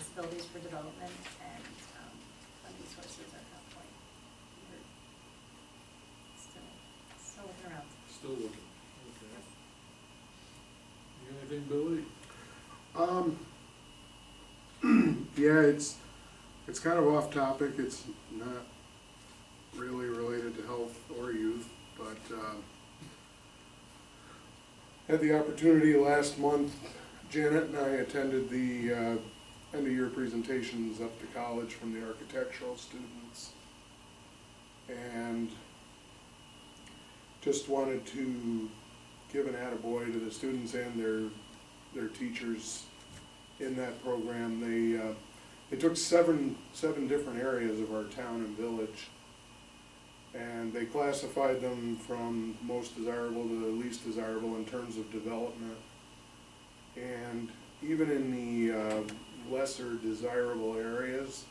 possibilities for development, and funding sources at that point. We're still looking around. Still looking, okay. You got anything, Billy? Yeah, it's kind of off topic, it's not really related to health or youth, but, had the opportunity last month, Janet and I attended the, end of year presentations up to college from the architectural students. And just wanted to give an attaboy to the students and their teachers in that program. They took seven different areas of our town and village, and they classified them from most desirable to the least desirable in terms of development. And even in the lesser desirable areas,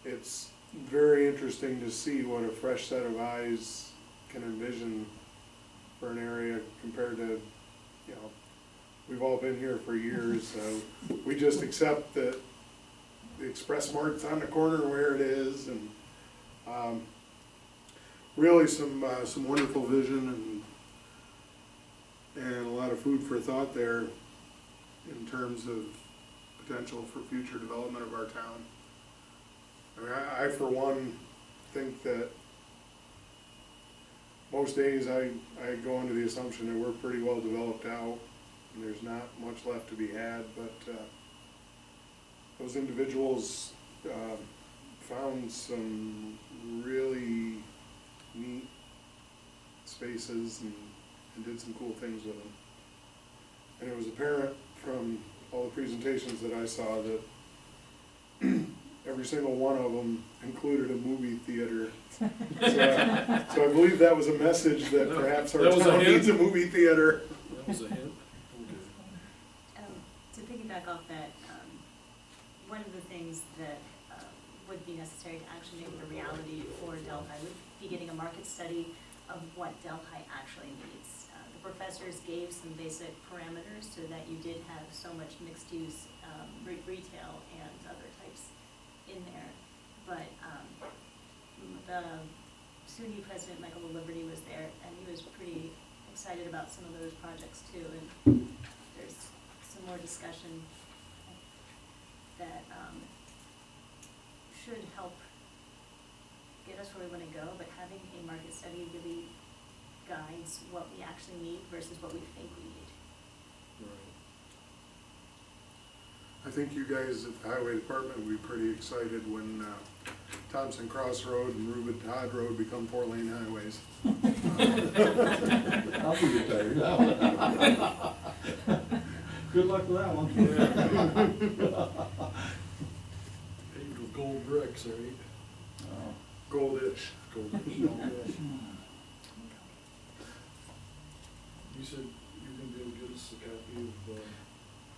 it's very interesting to see what a fresh set of eyes can envision for an area compared to, you know, we've all been here for years, so we just accept that the Express Mart's on the corner where it is, and really some wonderful vision and a lot of food for thought there in terms of potential for future development of our town. I mean, I for one think that most days I go under the assumption that we're pretty well developed out and there's not much left to be had, but those individuals found some really neat spaces and did some cool things with them. And it was apparent from all the presentations that I saw that every single one of them included a movie theater. So I believe that was a message that perhaps our town needs a movie theater. That was a hint. To piggyback off that, one of the things that would be necessary to actually make it a reality for Delhi would be getting a market study of what Delhi actually needs. The professors gave some basic parameters so that you did have so much mixed use retail and other types in there. But the SUNY president, Michael Liberty, was there, and he was pretty excited about some of those projects too. And there's some more discussion that should help get us where we want to go, but having a market study really guides what we actually need versus what we think we need. Right. I think you guys at the highway department will be pretty excited when Thompson Cross Road and Reuben Todd Road become 4-lane highways. I'll be retired now. Good luck with that one. Paved with gold bricks, right? Oh. Goldish. Goldish. You said you're gonna be able to get us a copy of the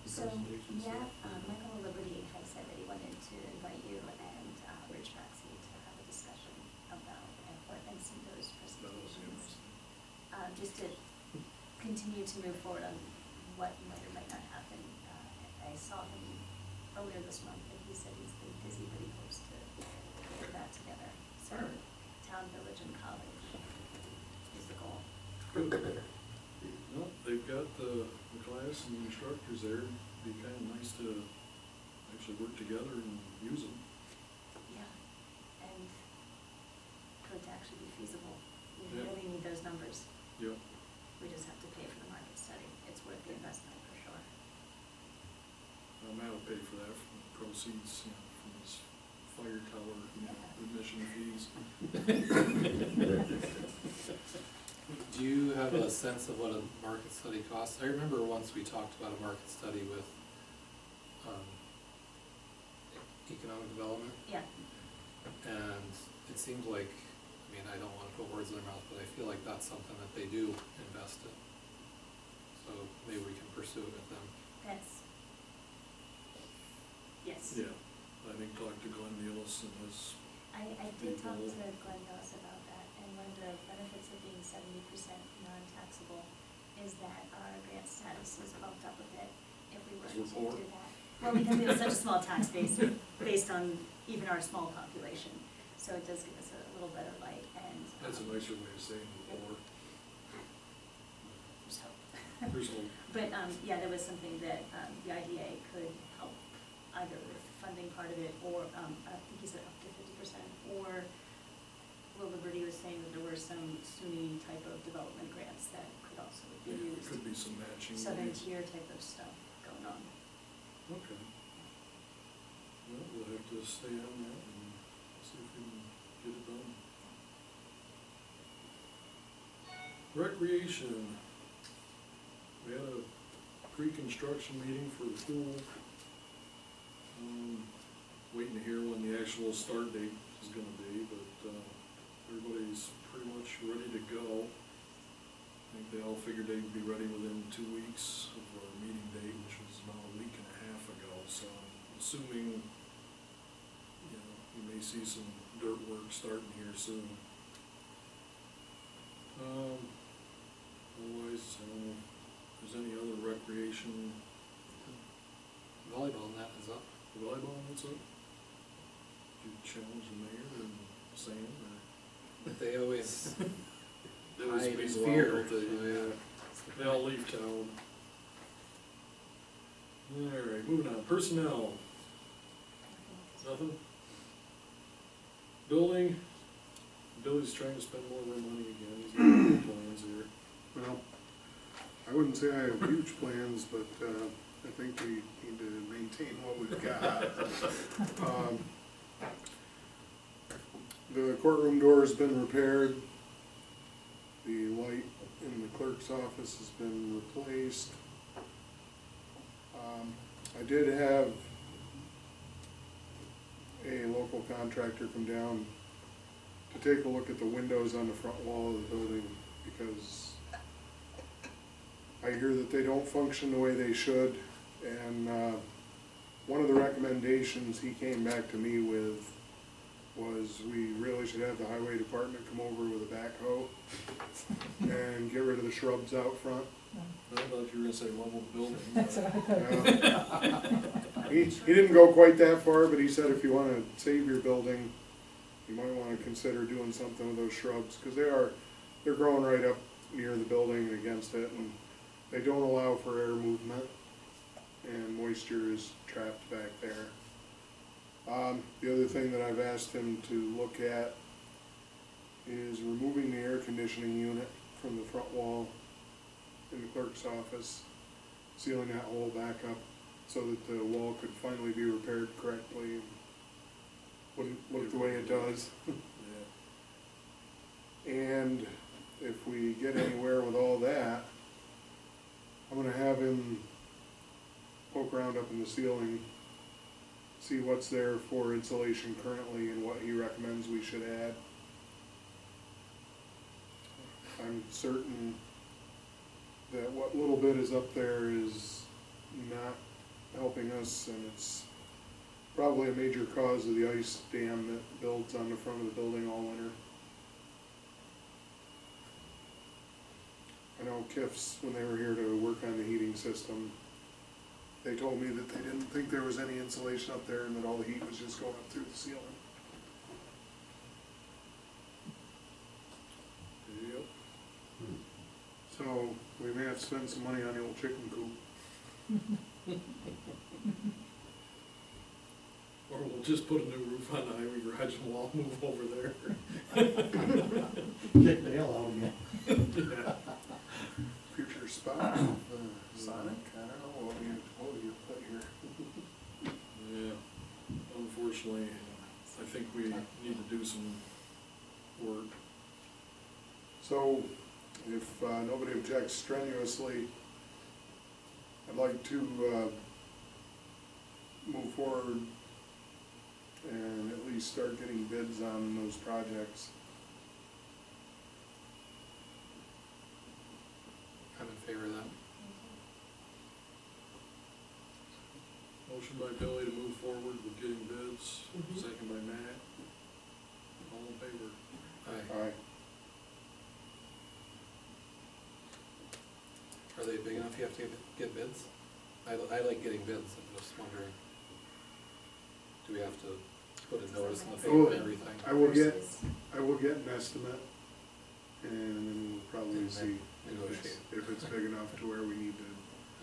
So, presentation? yeah, Michael Liberty has said that he wanted to invite you and Rich Maxey to have a discussion about airport and see those presentations. Just to continue to move forward on what might or might not happen. I saw him earlier this month and he said he's been busy, but he hopes to get that together. So, town, village, and college is the goal. Good. Well, they've got the class and the instructors there. It'd be kind of nice to actually work together and use them. Yeah, and for it to actually be feasible, we Yeah. really need those numbers. Yep. We just have to pay for the market study. It's worth the investment for sure. Matt will pay for that from the proceeds, from his fire tower, admission fees. Do you have a sense of what a market study costs? I remember once we talked about a market study with economic development, Yeah, and it seems like, I mean, I don't want to put words in their mouth, but I feel like that's something that they do invest in. So maybe we can pursue it with them. that's, yes. Yeah, I think talk to Glenn Neal's and his, I did talk to Glenn Nellis about that, and one of the benefits of being 70% non-taxable is that our grant status is bumped up a bit if we were to do that. Well, because we have such a small tax base, based on even our small population, so it does give us a little better light, and. That's a nicer way of saying more. So. There's a, But, yeah, there was something that, the IDA could help either with funding part of it, or, I think he said up to 50%, or Will Liberty was saying that there were some SUNY type of development grants that could also be yeah, used. could be some matching. Southern needs. tier type of stuff going on. Okay. Well, we'll have to stay on that and see if we can get it done. Recreation. We had a pre-construction meeting for the pool. Waiting to hear when the actual start date is gonna be, but, everybody's pretty much ready to go. I think they all figured they'd be ready within 2 weeks of our meeting date, which was about a week and a half ago, so I'm assuming, you know, you may see some dirt work starting here soon. Otherwise, I don't know if there's any other recreation. Volleyball net is up. Volleyball, what's up? Did you challenge the mayor and Sam, or? They always They always hide in mean well, fear, don't they? so, yeah. They all leave town. Alright, moving on, personnel, nothing? Building, Billy's trying to spend more of our money again, he's got big plans here. Well, I wouldn't say I have huge plans, but, I think we need to maintain what we've got. The courtroom door's been repaired. The light in the clerk's office has been replaced. I did have a local contractor come down to take a look at the windows on the front wall of the building, because I hear that they don't function the way they should, and one of the recommendations he came back to me with was we really should have the highway department come over with a backhoe and get rid of the shrubs out front. I thought you were gonna say level the building. That's what I thought. He didn't go quite that far, but he said if you wanna save your building, you might wanna consider doing something with those shrubs, cause they're growing right up near the building and against it, and they don't allow for air movement, and moisture is trapped back there. The other thing that I've asked him to look at is removing the air conditioning unit from the front wall in the clerk's office, sealing that hole back up so that the wall could finally be repaired correctly and wouldn't look the way it does. Yeah. And if we get anywhere with all that, I'm gonna have him poke around up in the ceiling, see what's there for insulation currently and what he recommends we should add. I'm certain that what little bit is up there is not helping us, and it's probably a major cause of the ice dam that builds on the front of the building all winter. I know Kiff's, when they were here to work on the heating system, they told me that they didn't think there was any insulation up there and that all the heat was just going up through the ceiling. Yep. So, we may have to spend some money on the old chicken coop. Or we'll just put a new roof on the highway garage and we'll all move over there. Kick the hell out of me. Yeah. Future spot, Sonic, I don't know, what do you put here? Yeah, unfortunately, I think we need to do some work. So, if nobody objects strenuously, I'd like to move forward and at least start getting bids on those projects. I'm in favor of that. Motion by Billy to move forward with getting bids, second by Matt. All in favor? Aye. Aye. Are they big enough you have to get bids? I like getting bids, I'm just wondering, do we have to put a notice in the paper and everything? I will get, versus- I will get an estimate, and then we'll probably And then see negotiate. if it's big enough to where we need to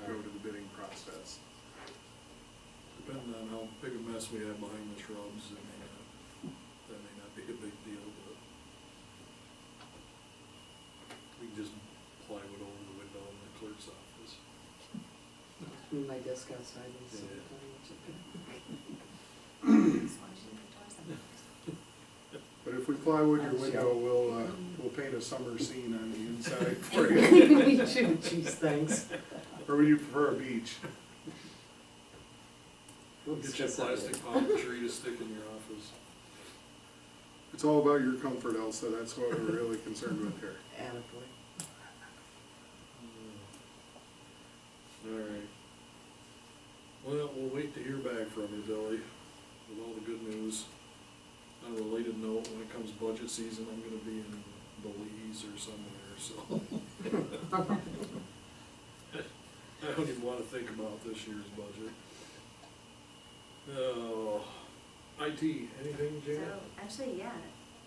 go to the bidding process. Depending on how big a mess we have behind the shrubs, that may not be a big deal, but we can just plywood over the window in the clerk's office. Move my desk outside in the Yeah. summertime, it's okay. As long as you leave the doors open. But if we plywood your That's window, yellow. we'll paint a summer scene on the inside for you. We should, geez, thanks. Or would you prefer a beach? Get you a plastic palm tree to stick in your office. It's all about your comfort, Elsa, that's what we're really concerned with here. Attaboy. Alright. Well, we'll wait to hear back from you, Billy, with all the good news. On a related note, when it comes budget season, I'm gonna be in Belize or somewhere, so. I don't even wanna think about this year's budget. Oh, IT, anything, So, Janet? actually, yeah,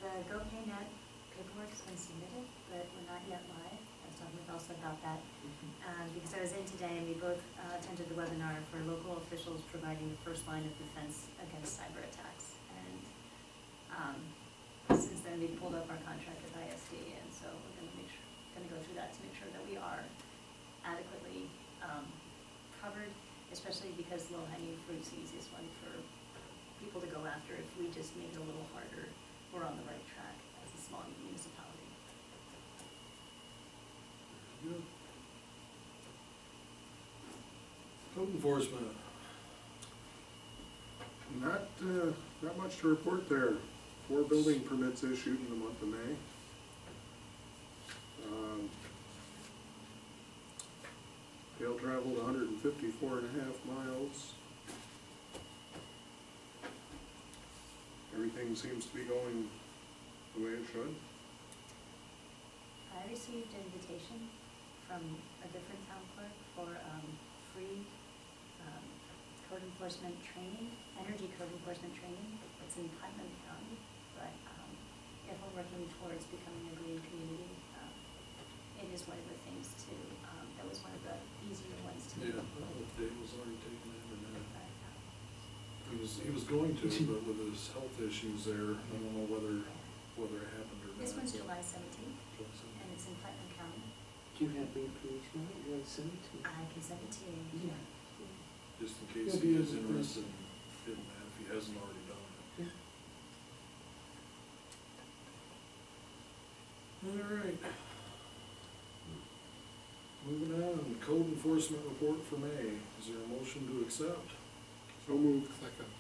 the GoPayNet paperwork's been submitted, but we're not yet live. I was talking with Elsa about that. Because I was in today and we both attended the webinar for local officials providing the first line of defense against cyber attacks. And since then, we pulled up our contract with ISD, and so we're gonna go through that to make sure that we are adequately covered, especially because low-hanging fruit's the easiest one for people to go after. If we just make it a little harder, we're on the right track as a small municipality. Good. Code enforcement. Not much to report there. 4 building permits issued in the month of May. Dale traveled 154.5 miles. Everything seems to be going the way it should. I received an invitation from a different town clerk for free code enforcement training, energy code enforcement training. It's in Putnam County, but if we're working towards becoming a green community, it is one of the things to, that was one of the easier ones to do. Yeah, I don't know if Dave was already taking it or not. But, He was going to, but with his health issues there, I don't know whether it happened or not. This one's but- July 17th, and it's in Putnam County. Do you have the information on it? You want to send it to me? I can send it to you. Yeah. Just in case He'll he be is able to- interested in getting that, if he hasn't already done it. All right. Moving on, code enforcement report for May. Is there a motion to accept? So moved. Second.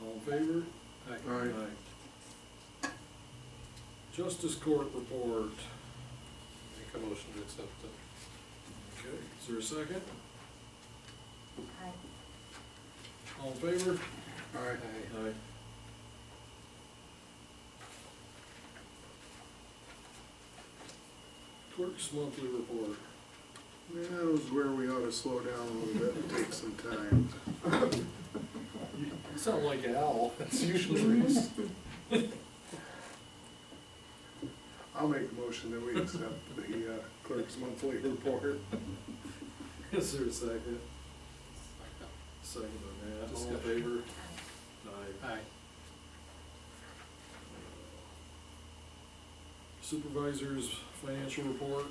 All in favor? Aye. Aye. Justice Court report. Make a motion to accept it. Okay, is there a second? Hi. All in favor? Aye. Aye. Clerk's monthly report. That was where we ought to slow down a little bit and take some time. You sound like Al, that's usually. I'll make a motion that we accept the clerk's monthly report. Is there a second? Second by Matt, all in Discussion. favor? Hi. Aye. Aye. Supervisor's financial report.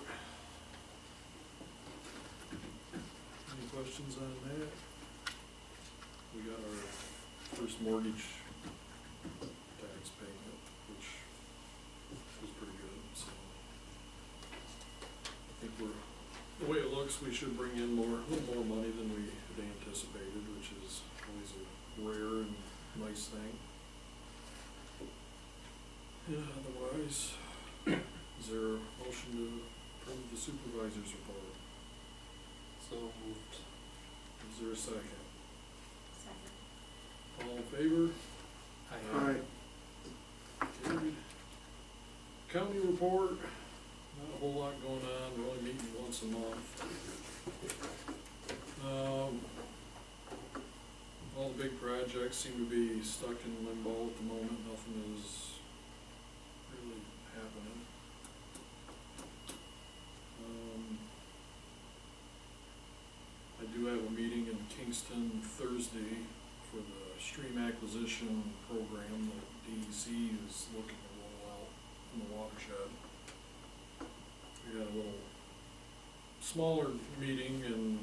Any questions on that? We got our first mortgage tax payment, which was pretty good, so. I think the way it looks, we should bring in a little more money than we had anticipated, which is always a rare and nice thing. Yeah, otherwise, is there a motion to approve the supervisor's report? So moved. Is there a second? Second. All in favor? Aye. Carried. County report, not a whole lot going on, we're only meeting once a month. projects seem to be stuck in limbo at the moment, nothing is really happening. I do have a meeting in Kingston Thursday for the stream acquisition program that DEC is looking to roll out in the watershed. We had a little smaller meeting and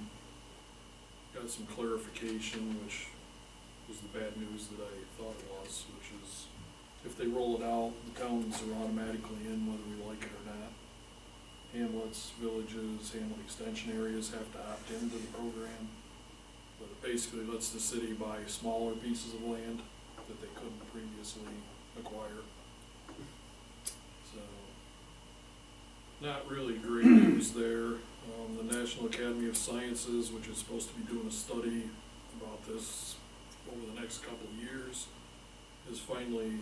got some clarification, which was the bad news that I thought it was, which is if they roll it out, the towns are automatically in whether we like it or not. Hamlets, villages, hamlet extension areas have to opt into the program, but it basically lets the city buy smaller pieces of land that they couldn't previously acquire. So, not really great news there. The National Academy of Sciences, which is supposed to be doing a study about this over the next couple of years, has finally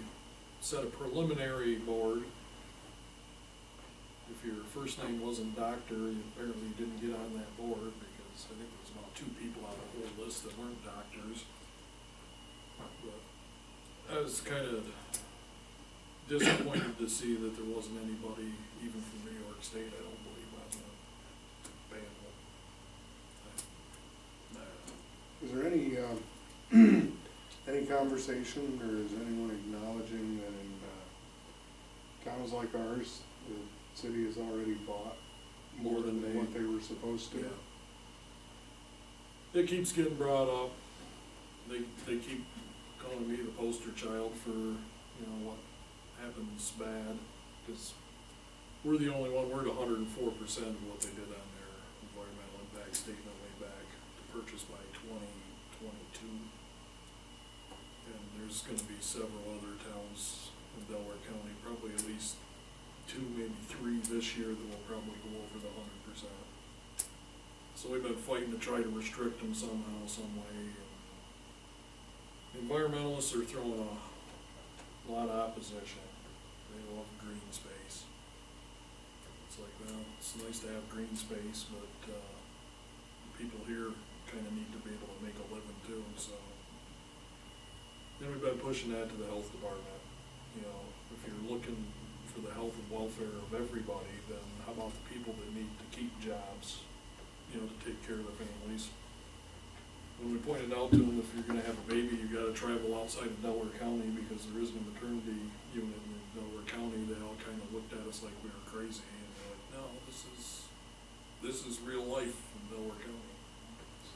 set a preliminary board. If your first name wasn't doctor, you apparently didn't get on that board, because I think there was about 2 people on the whole list that weren't doctors. But I was kind of disappointed to see that there wasn't anybody, even from New York State, I don't believe, on the panel. Is there any conversation, or is anyone acknowledging that in towns like ours, the city has already bought more than what they were supposed to? Yeah. It keeps getting brought up. They keep calling me the poster child for, you know, what happens bad, because we're the only one, we're at 104% of what they did on their environmental impact statement way back to purchase by 2022. And there's gonna be several other towns in Delaware County, probably at least 2, maybe 3 this year that will probably go over the 100%. So we've been fighting to try to restrict them somehow, some way. Environmentalists are throwing a lot of opposition. They love green space. It's like, well, it's nice to have green space, but people here kind of need to be able to make a living too, so. Then we've been pushing that to the health department. You know, if you're looking for the health and welfare of everybody, then how about the people that need to keep jobs, you know, to take care of their families? When we pointed out to them, if you're gonna have a baby, you gotta travel outside of Delaware County because there isn't a maternity unit in Delaware County, they all kind of looked at us like we were crazy, and they're like, no, this is real life in Delaware County. So,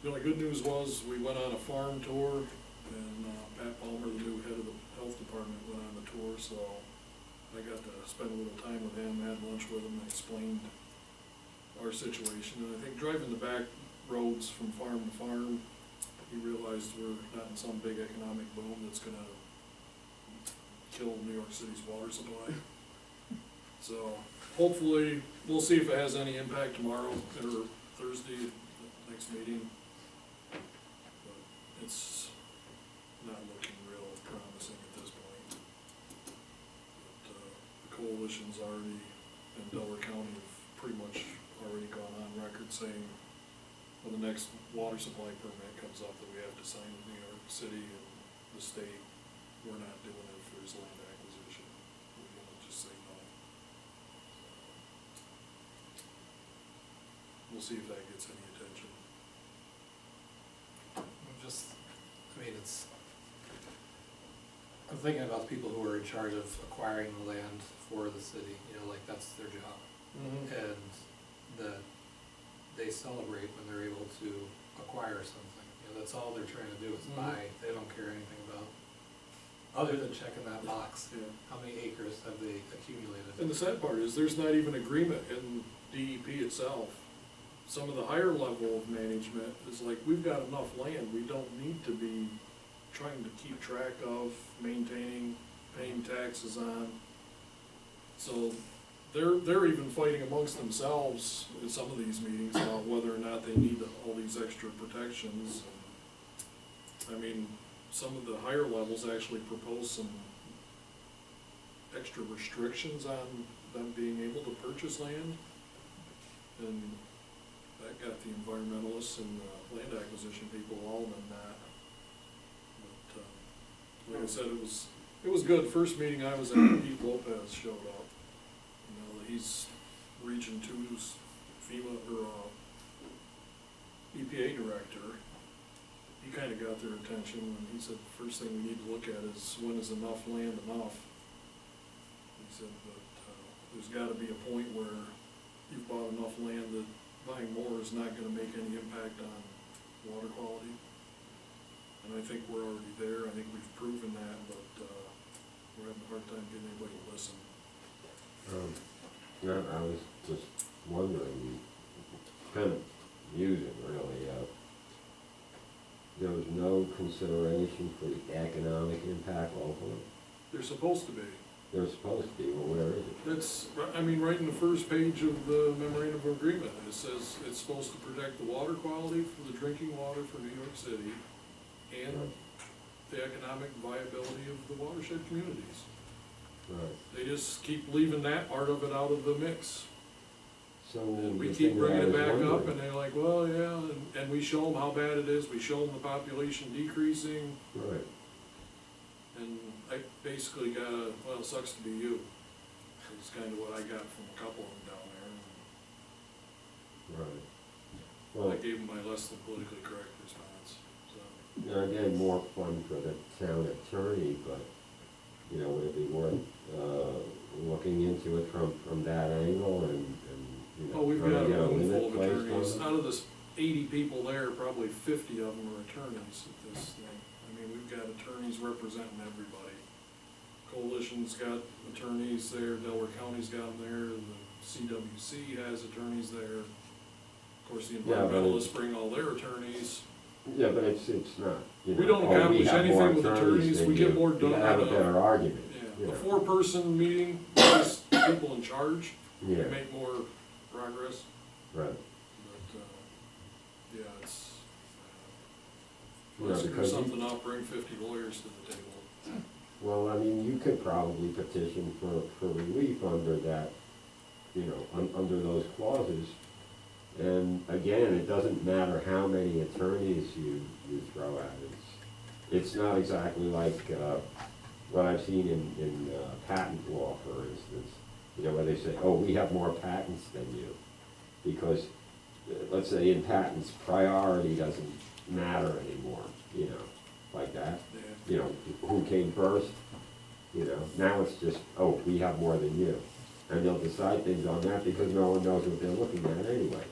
the only good news was, we went on a farm tour, and Pat Palmer, the new head of the health department, went on the tour, so I got to spend a little time with him, had lunch with him, and explained our situation. And I think driving the back roads from farm to farm, he realized we're not in some big economic boom that's gonna kill New York City's water supply. So hopefully, we'll see if it has any impact tomorrow or Thursday, the next meeting. But it's not looking real promising at this point. But the coalition's already, in Delaware County, have pretty much already gone on record saying, when the next water supply permit comes up that we have to sign with New York City and the state, we're not doing it if there's land acquisition. We're gonna just say no. We'll see if that gets any attention. I'm thinking about the people who are in charge of acquiring the land for the city, you know, like that's their job. And that they celebrate when they're able to acquire something, you know, that's all they're trying to do is buy, they don't care anything about, other than checking that box. Yeah. How many acres have they accumulated? And the sad part is, there's not even agreement in DEP itself. Some of the higher level of management is like, we've got enough land, we don't need to be trying to keep track of, maintaining, paying taxes on. So they're even fighting amongst themselves in some of these meetings about whether or not they need all these extra protections. I mean, some of the higher levels actually propose some extra restrictions on them being able to purchase land. And that got the environmentalists and the land acquisition people all in that. But, like I said, it was good. First meeting I was at, Pete Lopez showed up. You know, he's Region 2's FEMA, or, EPA director. He kinda got their attention when he said, first thing we need to look at is when is enough land enough? He said, but, there's gotta be a point where you've bought enough land that buying more is not gonna make any impact on water quality. And I think we're already there. I think we've proven that, but, we're having a hard time getting anybody to listen. Yeah, I was just wondering, kind of musing really, there was no consideration for the economic impact locally? They're supposed to be. They're supposed to be, well, where is it? That's, I mean, right in the first page of the memorandum of agreement, it says it's supposed to protect the water quality for the drinking water for New York City and the economic viability of the watershed communities. Right, They just keep leaving that part of it out of the mix. so. And we the keep thing that I bringing it was back up wondering- and they're like, well, yeah, and we show them how bad it is, we show them the population decreasing, Right, and I basically got a, well, it sucks to be you. It's kind of what I got from a couple of them down there. right. I Well, gave them my less than politically correct response, so. you know, again, more fun for the town attorney, but, you know, would it be worth, looking into it from that angle and, you know, Oh, we've trying got to a get a room limit full of placed attorneys. on it? Out of this 80 people there, probably 50 of them are attorneys at this thing. I mean, we've got attorneys representing everybody. Coalition's got attorneys there, Delaware County's got them there, the CWC has attorneys there. Of course, the Yeah, but environmentalists bring all their attorneys. Yeah, but it's not, you know. We don't oh, accomplish have more anything with attorneys. than We get you. more You done have a with, better argument, Yeah, you a know. 4-person meeting, just people in charge, Yeah, make more progress. right. But, yeah, it's, Yeah, let's screw because you- something up, bring 50 lawyers to the table. Well, I mean, you could probably petition for relief under that, you know, under those clauses. And again, it doesn't matter how many attorneys you throw at it. It's not exactly like, what I've seen in patent law, for instance. You know, where they say, oh, we have more patents than you. Because, let's say in patents, priority doesn't matter anymore, you know, like that. Yeah. You know, who came first, you know, now it's just, oh, we have more than you. And they'll decide things on that because no one knows what they're looking at anyway.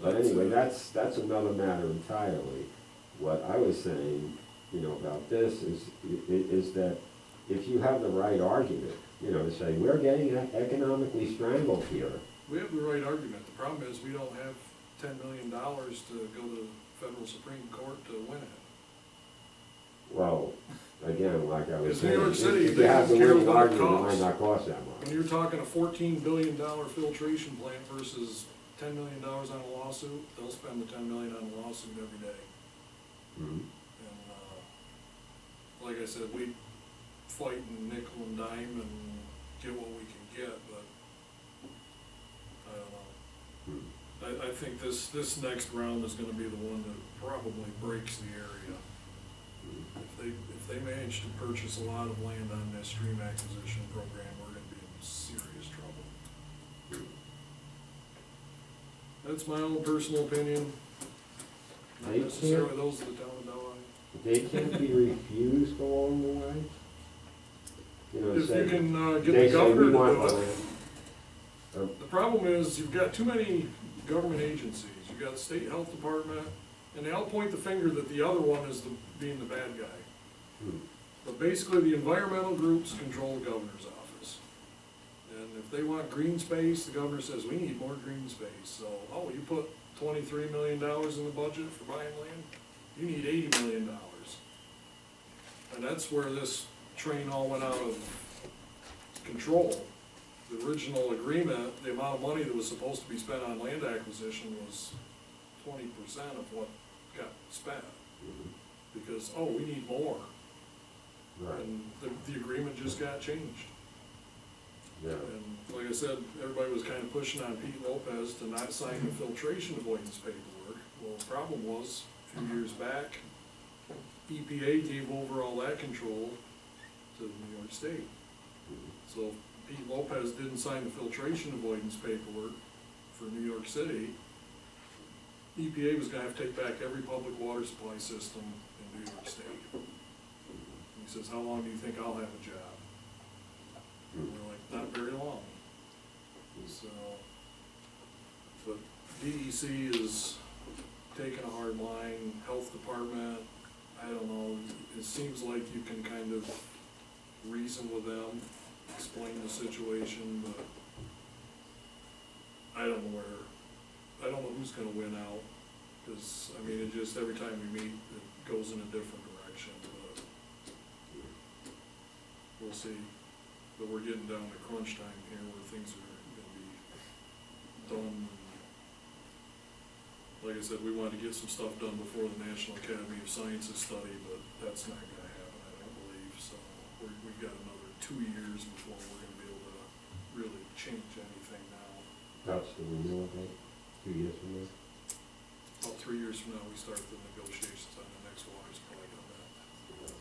But anyway, that's another matter entirely. What I was saying, you know, about this is that if you have the right argument, you know, to say, we're getting economically strangled here. We have the right argument. The problem is we don't have $10 million to go to federal Supreme Court to win it. Well, again, like I was It's New saying, York City, if they you have the don't care winning what it argument, it might costs. not cost that When much. you're talking a $14 billion filtration plant versus $10 million on a lawsuit, they'll spend the $10 million on a lawsuit every day. Mhm. And, like I said, we fight and nickel and dime and get what we can get, but I don't know. Hmm. I think this next round is gonna be the one that probably breaks the area. If they manage to purchase a lot of land on this stream acquisition program, we're gonna be in serious trouble. That's my own personal opinion, not They necessarily can't- those of the town of Delaware. They can't be refused along the way? You know, If you say, can, they get the say, governor we to want do the it. land. The problem is, you've got too many government agencies, you've got the state health department, and they all point the finger that the other one is being the bad guy. Hmm. But basically, the environmental groups control the governor's office. And if they want green space, the governor says, we need more green space. So, oh, you put $23 million in the budget for buying land? You need $80 million. And that's where this train all went out of control. The original agreement, the amount of money that was supposed to be spent on land acquisition was 20% of what got spent. Mhm. Because, oh, we need more. Right, And the agreement just got changed. yeah, And like I said, everybody was kind of pushing on Pete Lopez to not sign the filtration avoidance paperwork. Well, the problem was, if few years back, EPA gave over all that control to New York State. So if Pete Lopez didn't sign the filtration avoidance paperwork for New York City, EPA was gonna have to take back every public water supply system in New York State. He says, how long do you think I'll have a job? And we're like, not very long. So, but DEC is taking a hard line, health department, I don't know, it seems like you can kind of reason with them, explain the situation, but I don't know who's gonna win out, cause, I mean, it just, every time we meet, it goes in a different direction, but we'll see. But we're getting down to crunch time here where things are gonna be done. Like I said, we wanted to get some stuff done before the National Academy of Sciences study, but that's not gonna happen, I don't believe, so we've got another 2 years before we're gonna be able to really change anything now. That's the renewal date, 2 years from now. About 3 years from now, we start the negotiations on the next water supply on that.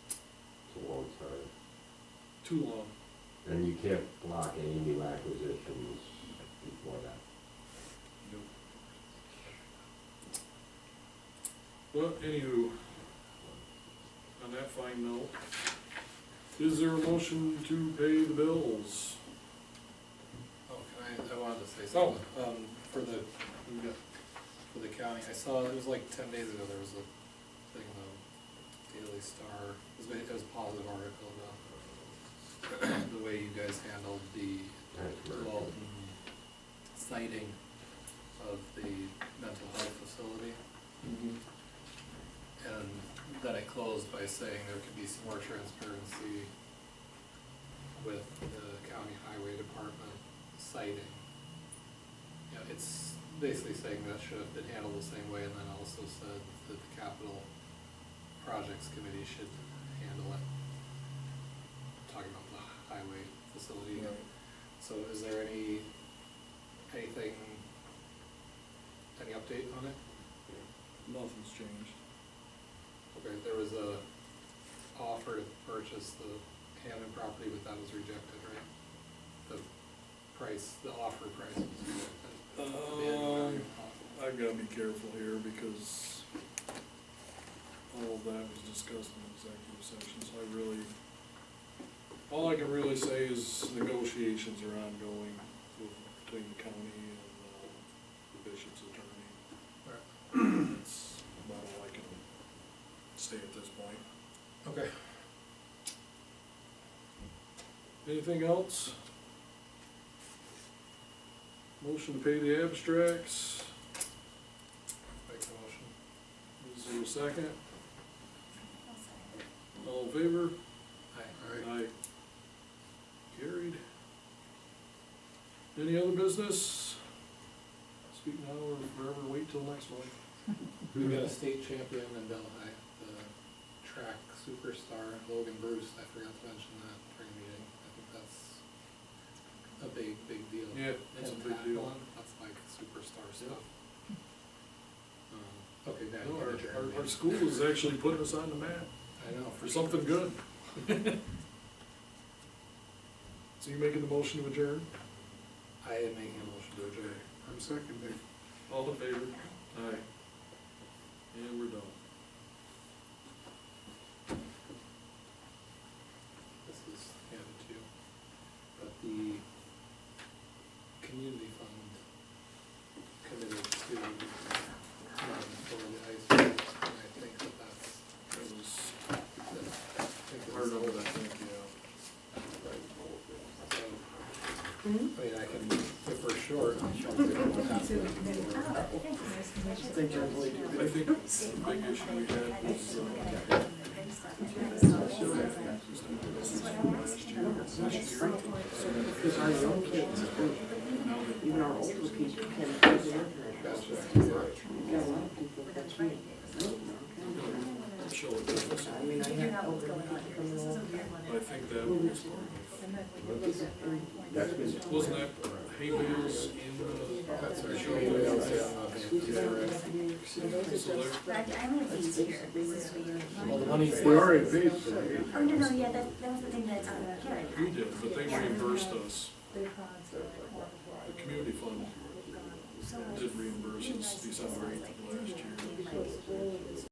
It's a long time. Too long. And you can't block any new acquisitions before that. Well, anywho, on that fine note, is there a motion to pay the bills? Oh, I wanted to say something, for the county, I saw, it was like 10 days ago, there was a thing in the Daily Star, it was a positive article about the way you guys handled the, well, citing of the mental health facility. And then it closed by saying there could be some more transparency with the county highway department citing. Yeah, it's basically saying that should have been handled the same way, and then also said that the capital projects committee should handle it. Talking about the highway facility. Right. So is there any update on it? Nothing's changed. Okay, there was a offer to purchase the Hammond property, but that was rejected, right? The price, the offer price was rejected. I've gotta be careful here because all of that was discussed in executive session, so all I can really say is negotiations are ongoing between the county and the bishop's attorney. That's about all I can say at this point. Okay. Anything else? Motion to pay the abstracts, Make the motion. is there a second? All in favor? Aye. Aye. Carried. Any other business? Speak now or forever wait till next one. We got a state champion in Delhi, the track superstar Logan Bruce. I forgot to mention that during the meeting. I think that's a big deal. Yeah, that's a big deal. Pentathlon, that's like superstar stuff. Okay, now No, you can adjourn. our school is actually putting us on the map I know. for something good. So you making the motion to adjourn? I am making a motion to adjourn. I'm seconding. All in favor? Aye. And we're done. This is handed to you. But the community fund committed to for the ice rink, and I think that's, That was I think part of it, I that's think, yeah. I mean, I can, if we're short, Thank you, Emily. I think the big issue we had was, Because our young kids, even our older people can do their gotcha. We've got a lot of people that's me. show it to us. I mean, I have older people coming along. I think that was part of, wasn't that hay bales in the? That's our show. We also have, So they're, But I only have these here, this is for you. Well, the money's. We already paid for it. Oh, no, yeah, that was the thing that, Karen had. we did, but they Yeah. reimbursed us. The community fund So. did reimburse us December 8th of last year. Like,